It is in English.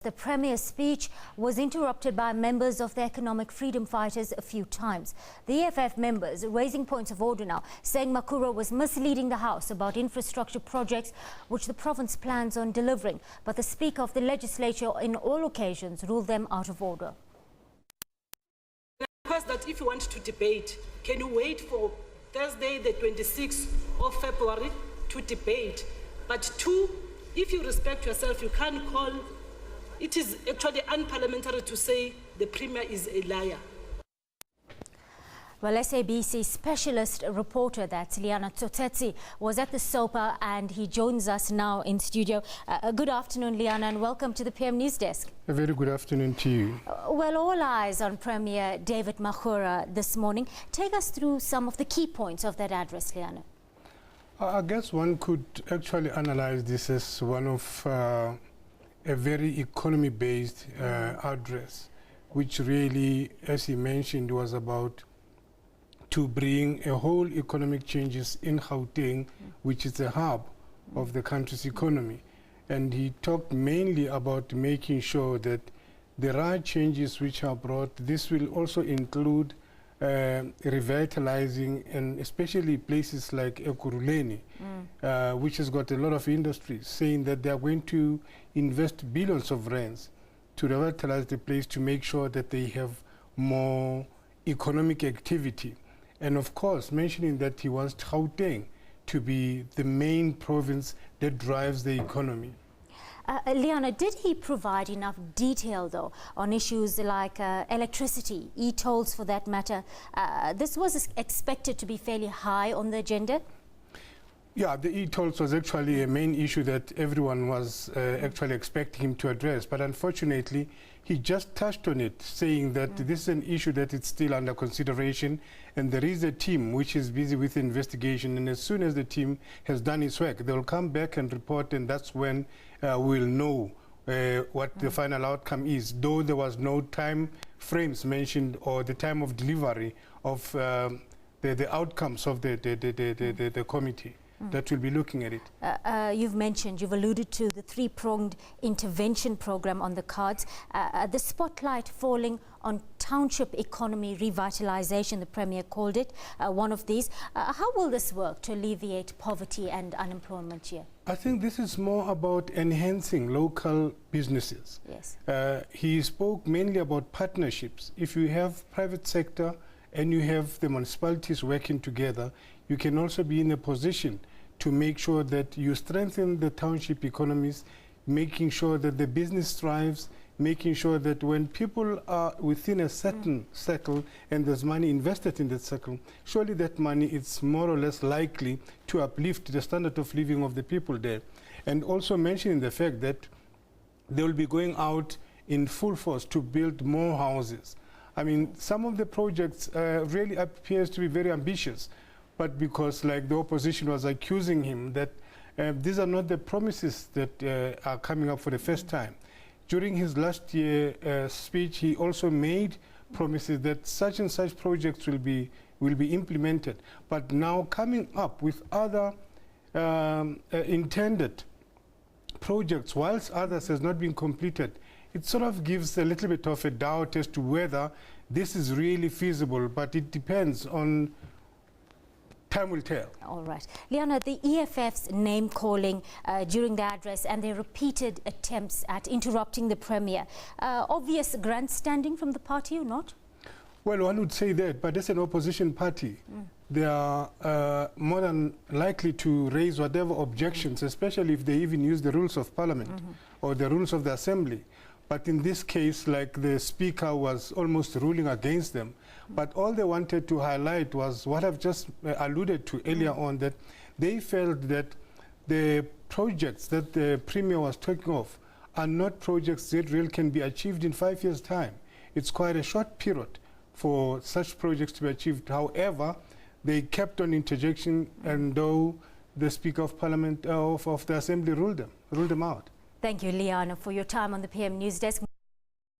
The Premier's speech was interrupted by members of the economic freedom fighters a few times. The EFF members raising points of order now, saying Makhura was misleading the House about infrastructure projects which the province plans on delivering. But the Speaker of the Legislature in all occasions ruled them out of order. I request that if you want to debate, can you wait for Thursday, the 26th of February to debate? But two, if you respect yourself, you can't call. It is actually unparliamentary to say the Premier is a liar. Well, SABC specialist reporter, that's Lehana Tsotetsi, was at the SOPA and he joins us now in studio. Good afternoon, Lehana, and welcome to the PM News Desk. A very good afternoon to you. Well, all eyes on Premier David Makhura this morning. Take us through some of the key points of that address, Lehana. I guess one could actually analyze this as one of a very economy-based address, which really, as he mentioned, was about to bring a whole economic changes in Gauteng, which is the hub of the country's economy. And he talked mainly about making sure that there are changes which are brought. This will also include revitalizing, and especially places like Ekurhuleni, which has got a lot of industries, saying that they are going to invest billions of rands to revitalize the place to make sure that they have more economic activity. And of course, mentioning that he wants Gauteng to be the main province that drives the economy. Lehana, did he provide enough detail, though, on issues like electricity, e-tolls for that matter? This was expected to be fairly high on the agenda? Yeah, the e-tolls was actually a main issue that everyone was actually expecting him to address. But unfortunately, he just touched on it, saying that this is an issue that is still under consideration. And there is a team which is busy with the investigation. And as soon as the team has done its work, they will come back and report. And that's when we'll know what the final outcome is. Though there was no time frames mentioned or the time of delivery of the outcomes of the committee that will be looking at it. You've alluded to the three-pronged intervention program on the cards. The spotlight falling on township economy revitalization, the Premier called it, one of these. How will this work to alleviate poverty and unemployment here? I think this is more about enhancing local businesses. Yes. He spoke mainly about partnerships. If you have private sector and you have the municipalities working together, you can also be in a position to make sure that you strengthen the township economies, making sure that the business thrives, making sure that when people are within a certain circle and there's money invested in that circle, surely that money is more or less likely to uplift the standard of living of the people there. And also mentioning the fact that they will be going out in full force to build more houses. I mean, some of the projects really appears to be very ambitious, but because like the opposition was accusing him that these are not the promises that are coming up for the first time. During his last year speech, he also made promises that such and such projects will be implemented. But now coming up with other intended projects, whilst others has not been completed, it sort of gives a little bit of a doubt as to whether this is really feasible, but it depends on time will tell. All right. Lehana, the EFF's name-calling during the address and their repeated attempts at interrupting the Premier, obvious grandstanding from the party or not? Well, one would say that, but as an opposition party, they are more than likely to raise whatever objections, especially if they even use the rules of parliament or the rules of the assembly. But in this case, like the Speaker was almost ruling against them. But all they wanted to highlight was what I've just alluded to earlier on, that they felt that the projects that the Premier was talking of are not projects that really can be achieved in 5 years' time. It's quite a short period for such projects to be achieved. However, they kept on interjection, and though the Speaker of Parliament of the Assembly ruled them out. Thank you, Lehana, for your time on the PM News Desk.